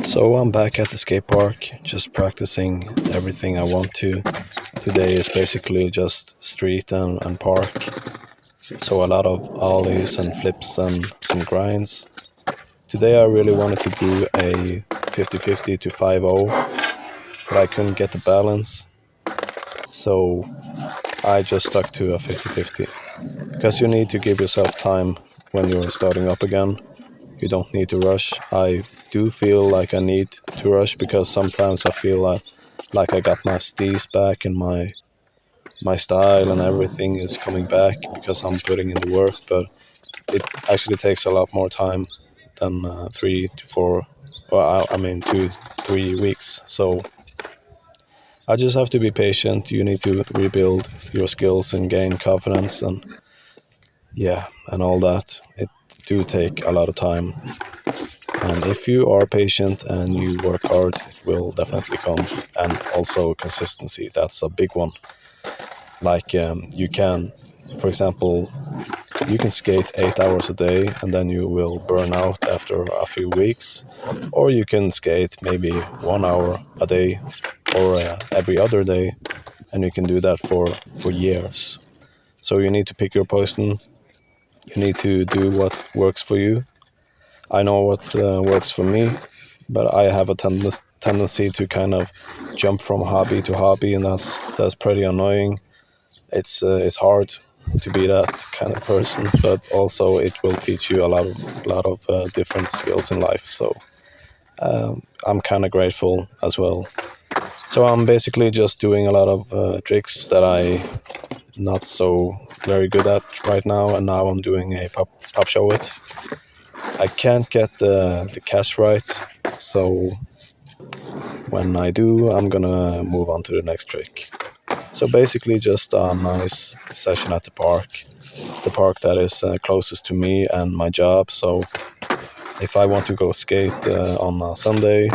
So I'm back at the skate park, just practicing everything I want to. Today is basically just street and park. So a lot of ollies and flips and some grinds. Today I really wanted to do a 50-50 to 5-0, but I couldn't get the balance. So I just stuck to a 50-50. Because you need to give yourself time when you're starting up again. You don't need to rush. I do feel like I need to rush because sometimes I feel like I got my steez back and my style and everything is coming back because I'm putting in the work. But it actually takes a lot more time than 3 to 4, or I mean 2-3 weeks. So I just have to be patient. You need to rebuild your skills and gain confidence and all that. It do take a lot of time. And if you are patient and you work hard, it will definitely come. And also consistency, that's a big one. Like you can, for example, you can skate 8 hours a day and then you will burn out after a few weeks. Or you can skate maybe 1 hour a day or every other day, and you can do that for years. So you need to pick your poison. You need to do what works for you. I know what works for me, but I have a tendency to kind of jump from hobby to hobby, and that's pretty annoying. It's hard to be that kind of person, but also it will teach you a lot of different skills in life. So I'm kind of grateful as well. So I'm basically just doing a lot of tricks that I not so very good at right now, and now I'm doing a pop show it. I can't get the cash right, so when I do, I'm gonna move on to the next trick. So basically just a nice session at the park that is closest to me and my job. So if I want to go skate on a Sunday,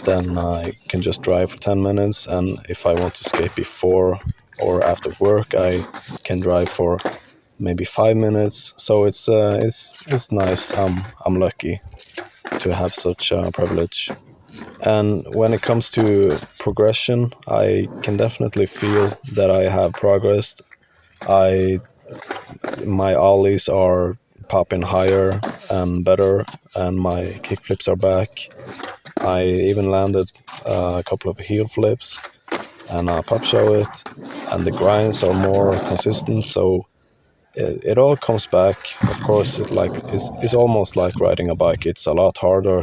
then I can just drive for 10 minutes, and if I want to skate before or after work, I can drive for maybe 5 minutes. So it's nice. I'm lucky to have such a privilege. And when it comes to progression, I can definitely feel that I have progressed. I My ollies are popping higher and better, and my kickflips are back. I even landed a couple of heel flips and a pop show it, and the grinds are more consistent. So it all comes back. Of course, it's almost like riding a bike. It's a lot harder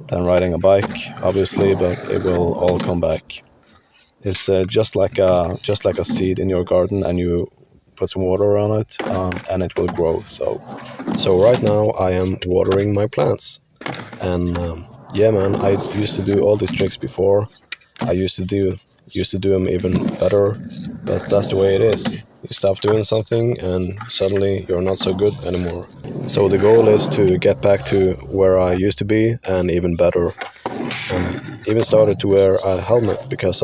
than riding a bike, obviously, but it will all come back. It's just like a seed in your garden, and you put some water on it, and it will grow. So right now I am watering my plants, and yeah, man, I used to do all these tricks before. I used to do them even better, but that's the way it is. You stop doing something and suddenly you're not so good anymore. So the goal is to get back to where I used to be and even better. And even started to wear a helmet because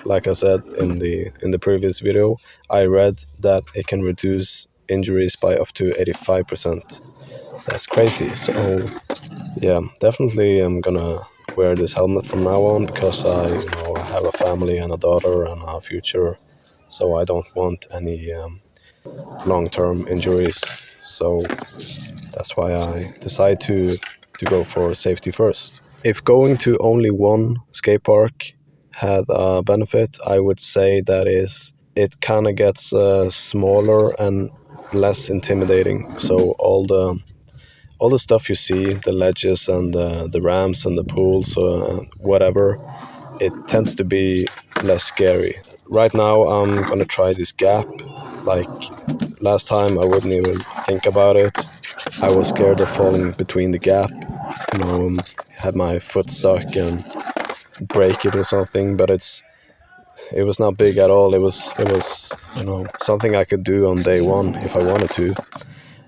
like I said in the previous video, I read that it can reduce injuries by up to 85%. That's crazy. So yeah, definitely I'm gonna wear this helmet from now on because I have a family and a daughter and a future, so I don't want any long-term injuries. So that's why I decide to go for safety first. If going to only one skate park had a benefit, I would say that is it kind of gets smaller and less intimidating. So all the stuff you see, the ledges and the ramps and the pools, whatever, it tends to be less scary. Right now, I'm gonna try this gap. Like last time, I wouldn't even think about it. I was scared of falling between the gap. Had my foot stuck and break it or something. But it was not big at all. It was something I could do on day one if I wanted to.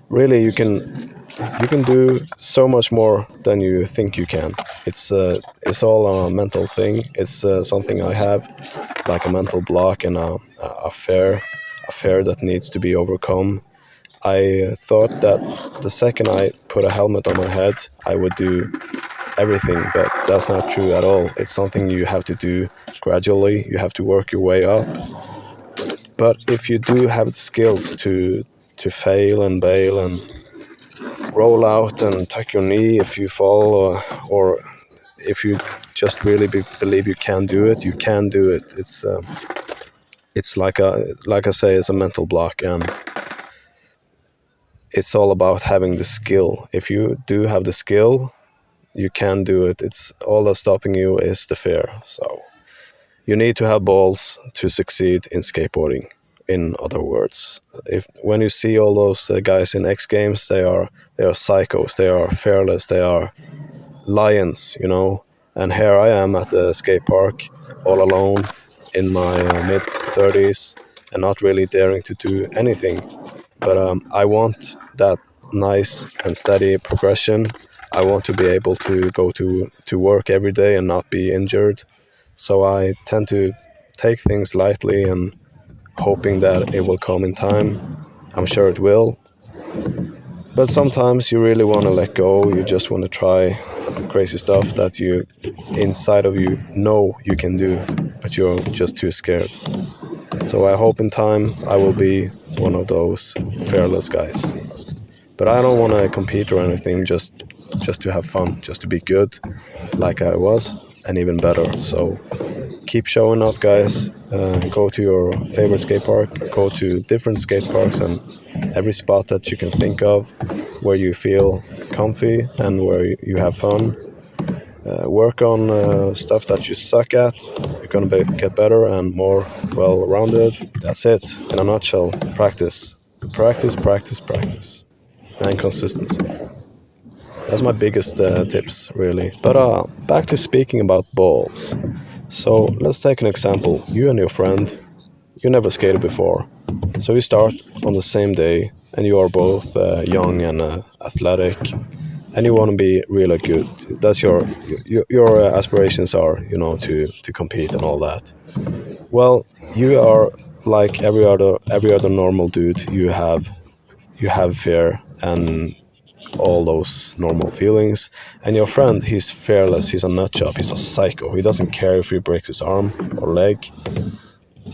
Really, you can do so much more than you think you can. It's all a mental thing. It's something I have, like a mental block and a fear that needs to be overcome. I thought that the second I put a helmet on my head, I would do everything, but that's not true at all. It's something you have to do gradually. You have to work your way up. But if you do have the skills to fail and bail and roll out and tuck your knee if you fall, or if you just really believe you can do it, you can do it. It's like I say, it's a mental block, and it's all about having the skill. If you do have the skill, you can do it. It's all that's stopping you is the fear. So you need to have balls to succeed in skateboarding. In other words, if when you see all those guys in X Games, they are psychos, they are fearless, they are lions, you know. And here I am at the skate park, all alone, in my mid 30s, and not really daring to do anything. But I want that nice and steady progression. I want to be able to go to work every day and not be injured. So I tend to take things lightly and hoping that it will come in time. I'm sure it will. But sometimes you really want to let go. You just want to try crazy stuff that you, inside of you, know you can do, but you're just too scared. So I hope in time I will be one of those fearless guys. But I don't want to compete or anything, just to have fun, just to be good like I was, and even better. So keep showing up, guys. Go to your favorite skate park, go to different skate parks, and every spot that you can think of where you feel comfy and where you have fun. Work on stuff that you suck at. You're gonna get better and more well-rounded. That's it in a nutshell. Practice, practice, practice, practice, and consistency. That's my biggest tips, really. But back to speaking about balls. So let's take an example. You and your friend, you never skated before. So you start on the same day, and you are both young and athletic, and you want to be really good. That's your aspirations are, you know, to compete and all that. Well, you are like every other normal dude. You have fear and all those normal feelings. And your friend, he's fearless, he's a nutjob, he's a psycho. He doesn't care if he breaks his arm or leg,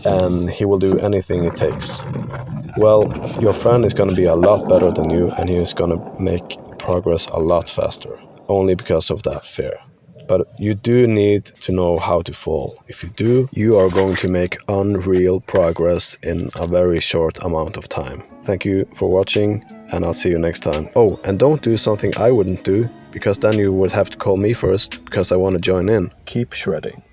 and he will do anything it takes. Well, your friend is going to be a lot better than you, and he is going to make progress a lot faster, only because of that fear. But you do need to know how to fall. If you do, you are going to make unreal progress in a very short amount of time. Thank you for watching, and I'll see you next time. Oh, and don't do something I wouldn't do, because then you would have to call me first, because I want to join in. Keep shredding.